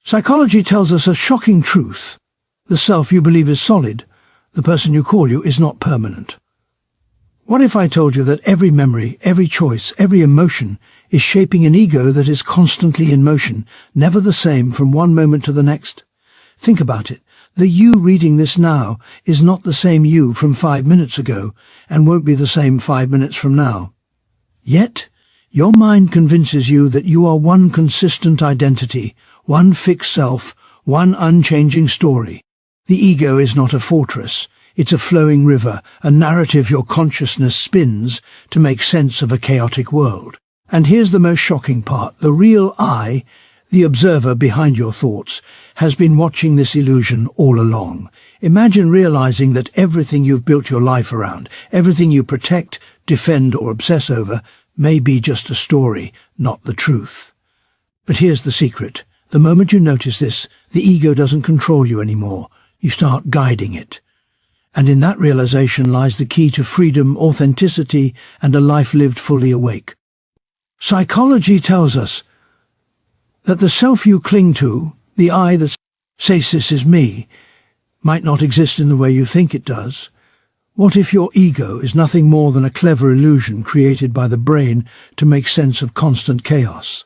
Psychology tells us a shocking truth. The self you believe is solid, the person you call you, is not permanent. What if I told you that every memory, every choice, every emotion is shaping an ego that is constantly in motion, never the same from one moment to the next? Think about it. The you reading this now is not the same you from 5 minutes ago and won't be the same 5 minutes from now. Yet, your mind convinces you that you are one consistent identity, one fixed self, one unchanging story. The ego is not a fortress. It's a flowing river, a narrative your consciousness spins to make sense of a chaotic world. And here's the most shocking part. The real I, the observer behind your thoughts, has been watching this illusion all along. Imagine realizing that everything you've built your life around, everything you protect, defend or obsess over, may be just a story, not the truth. But here's the secret. The moment you notice this, the ego doesn't control you anymore. You start guiding it. And in that realization lies the key to freedom, authenticity, and a life lived fully awake. Psychology tells us that the self you cling to, the I that says this is me, might not exist in the way you think it does. What if your ego is nothing more than a clever illusion created by the brain to make sense of constant chaos?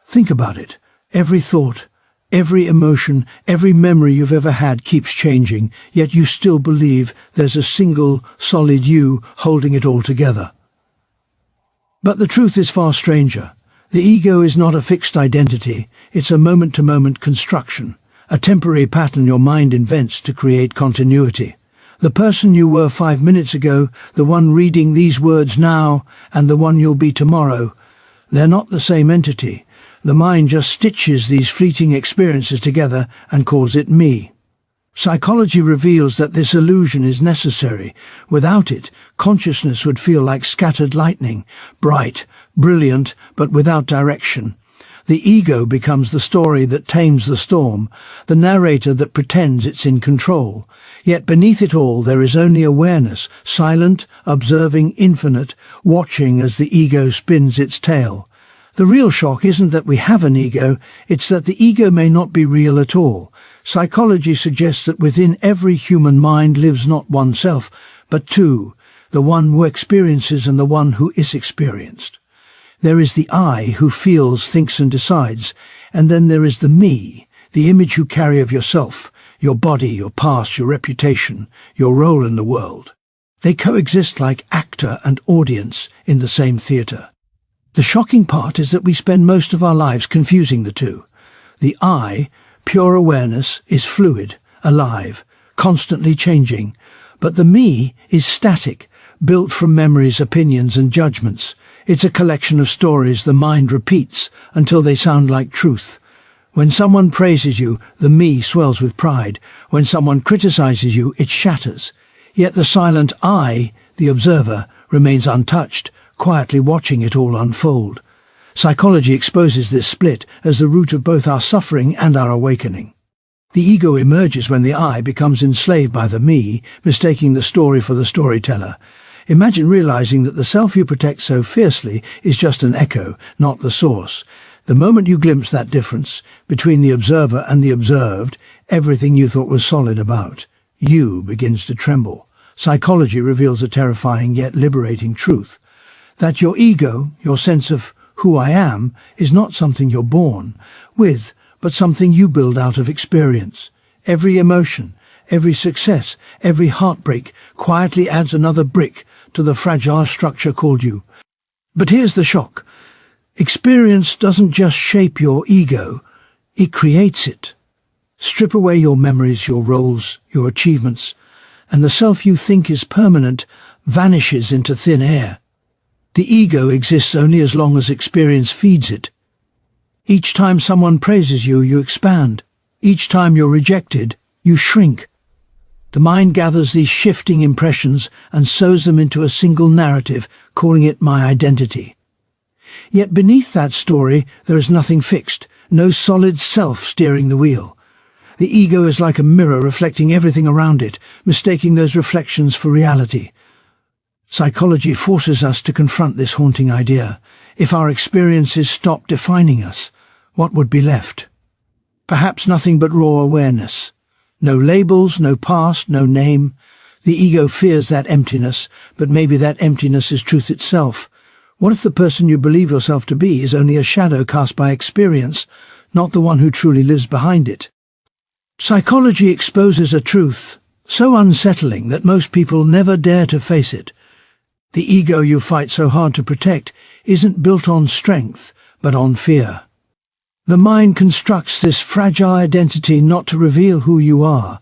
Think about it. Every thought, every emotion, every memory you've ever had keeps changing, yet you still believe there's a single, solid you holding it all together. But the truth is far stranger. The ego is not a fixed identity, it's a moment-to-moment construction, a temporary pattern your mind invents to create continuity. The person you were 5 minutes ago, the one reading these words now, and the one you'll be tomorrow, they're not the same entity. The mind just stitches these fleeting experiences together and calls it me. Psychology reveals that this illusion is necessary. Without it, consciousness would feel like scattered lightning, bright, brilliant, but without direction. The ego becomes the story that tames the storm, the narrator that pretends it's in control. Yet beneath it all there is only awareness, silent, observing, infinite, watching as the ego spins its tale. The real shock isn't that we have an ego, it's that the ego may not be real at all. Psychology suggests that within every human mind lives not one self, but two, the one who experiences and the one who is experienced. There is the I who feels, thinks and decides, and then there is the me, the image you carry of yourself, your body, your past, your reputation, your role in the world. They coexist like actor and audience in the same theatre. The shocking part is that we spend most of our lives confusing the two. The I, pure awareness, is fluid, alive, constantly changing, but the me is static, built from memories, opinions and judgments. It's a collection of stories the mind repeats until they sound like truth. When someone praises you, the me swells with pride. When someone criticizes you, it shatters. Yet the silent I, the observer, remains untouched, quietly watching it all unfold. Psychology exposes this split as the root of both our suffering and our awakening. The ego emerges when the I becomes enslaved by the me, mistaking the story for the storyteller. Imagine realizing that the self you protect so fiercely is just an echo, not the source. The moment you glimpse that difference between the observer and the observed, everything you thought was solid about you begins to tremble. Psychology reveals a terrifying yet liberating truth. That your ego, your sense of who I am, is not something you're born with, but something you build out of experience. Every emotion, every success, every heartbreak quietly adds another brick to the fragile structure called you. But here's the shock. Experience doesn't just shape your ego, it creates it. Strip away your memories, your roles, your achievements, and the self you think is permanent vanishes into thin air. The ego exists only as long as experience feeds it. Each time someone praises you, you expand. Each time you're rejected, you shrink. The mind gathers these shifting impressions and sews them into a single narrative, calling it my identity. Yet beneath that story there is nothing fixed, no solid self steering the wheel. The ego is like a mirror reflecting everything around it, mistaking those reflections for reality. Psychology forces us to confront this haunting idea. If our experiences stopped defining us, what would be left? Perhaps nothing but raw awareness. No labels, no past, no name. The ego fears that emptiness, but maybe that emptiness is truth itself. What if the person you believe yourself to be is only a shadow cast by experience, not the one who truly lives behind it? Psychology exposes a truth so unsettling that most people never dare to face it. The ego you fight so hard to protect isn't built on strength, but on fear. The mind constructs this fragile identity not to reveal who you are,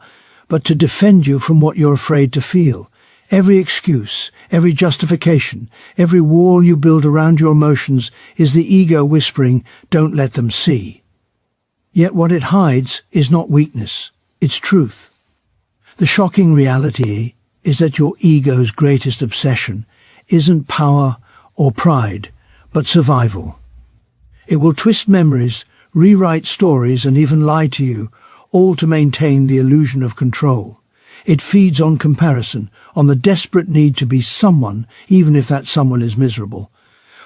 but to defend you from what you're afraid to feel. Every excuse, every justification, every wall you build around your emotions is the ego whispering, "Don't let them see." Yet what it hides is not weakness, it's truth. The shocking reality is that your ego's greatest obsession isn't power or pride, but survival. It will twist memories, rewrite stories, and even lie to you, all to maintain the illusion of control. It feeds on comparison, on the desperate need to be someone, even if that someone is miserable.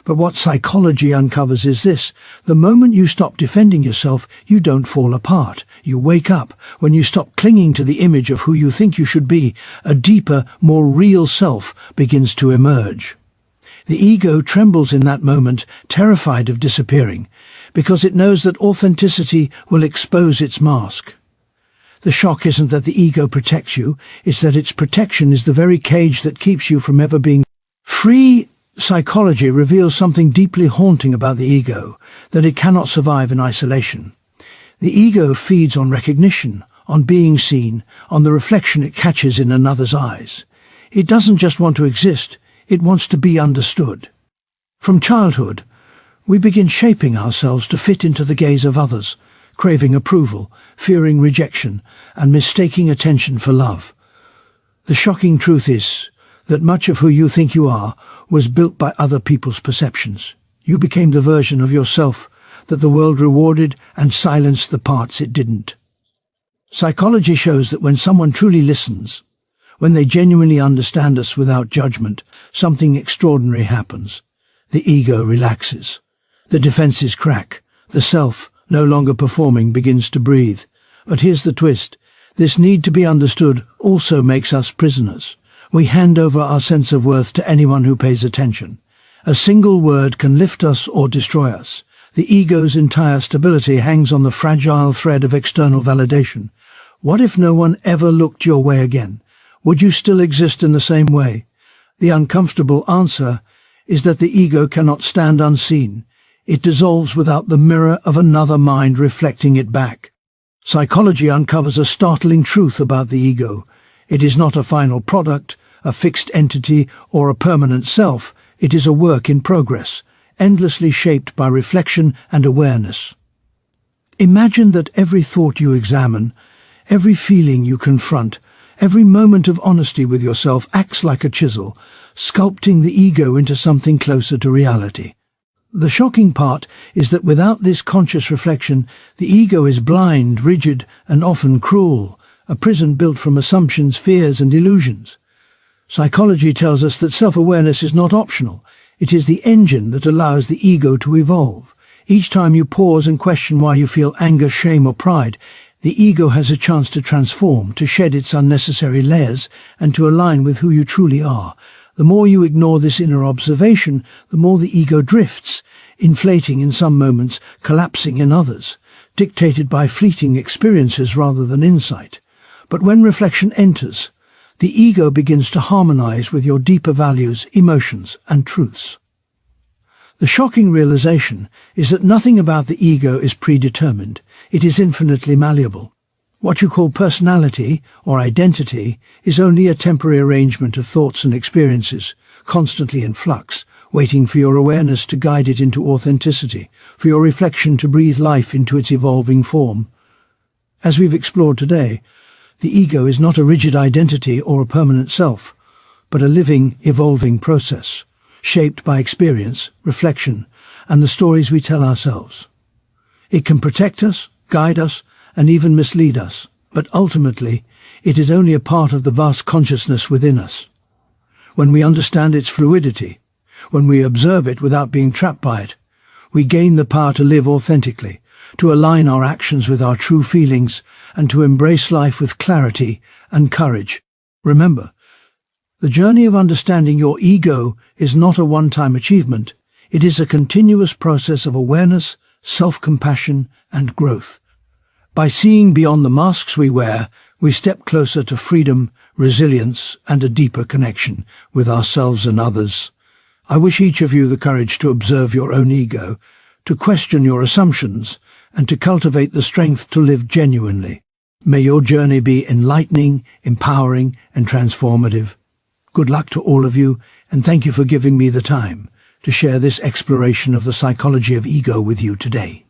But what psychology uncovers is this: the moment you stop defending yourself, you don't fall apart. You wake up. When you stop clinging to the image of who you think you should be, a deeper, more real self begins to emerge. The ego trembles in that moment, terrified of disappearing, because it knows that authenticity will expose its mask. The shock isn't that the ego protects you, it's that its protection is the very cage that keeps you from ever being free. Psychology reveals something deeply haunting about the ego, that it cannot survive in isolation. The ego feeds on recognition, on being seen, on the reflection it catches in another's eyes. It doesn't just want to exist, it wants to be understood. From childhood, we begin shaping ourselves to fit into the gaze of others, craving approval, fearing rejection, and mistaking attention for love. The shocking truth is that much of who you think you are was built by other people's perceptions. You became the version of yourself that the world rewarded and silenced the parts it didn't. Psychology shows that when someone truly listens, when they genuinely understand us without judgment, something extraordinary happens. The ego relaxes. The defenses crack. The self, no longer performing, begins to breathe. But here's the twist. This need to be understood also makes us prisoners. We hand over our sense of worth to anyone who pays attention. A single word can lift us or destroy us. The ego's entire stability hangs on the fragile thread of external validation. What if no one ever looked your way again? Would you still exist in the same way? The uncomfortable answer is that the ego cannot stand unseen. It dissolves without the mirror of another mind reflecting it back. Psychology uncovers a startling truth about the ego. It is not a final product, a fixed entity, or a permanent self. It is a work in progress, endlessly shaped by reflection and awareness. Imagine that every thought you examine, every feeling you confront, every moment of honesty with yourself acts like a chisel, sculpting the ego into something closer to reality. The shocking part is that without this conscious reflection, the ego is blind, rigid, and often cruel, a prison built from assumptions, fears, and illusions. Psychology tells us that self-awareness is not optional. It is the engine that allows the ego to evolve. Each time you pause and question why you feel anger, shame, or pride, the ego has a chance to transform, to shed its unnecessary layers, and to align with who you truly are. The more you ignore this inner observation, the more the ego drifts, inflating in some moments, collapsing in others, dictated by fleeting experiences rather than insight. But when reflection enters, the ego begins to harmonize with your deeper values, emotions, and truths. The shocking realization is that nothing about the ego is predetermined. It is infinitely malleable. What you call personality or identity is only a temporary arrangement of thoughts and experiences, constantly in flux, waiting for your awareness to guide it into authenticity, for your reflection to breathe life into its evolving form. As we've explored today, the ego is not a rigid identity or a permanent self, but a living, evolving process, shaped by experience, reflection, and the stories we tell ourselves. It can protect us, guide us, and even mislead us, but ultimately, it is only a part of the vast consciousness within us. When we understand its fluidity, when we observe it without being trapped by it, we gain the power to live authentically, to align our actions with our true feelings, and to embrace life with clarity and courage. Remember, the journey of understanding your ego is not a one-time achievement. It is a continuous process of awareness, self-compassion, and growth. By seeing beyond the masks we wear, we step closer to freedom, resilience, and a deeper connection with ourselves and others. I wish each of you the courage to observe your own ego, to question your assumptions, and to cultivate the strength to live genuinely. May your journey be enlightening, empowering, and transformative. Good luck to all of you, and thank you for giving me the time to share this exploration of the psychology of ego with you today.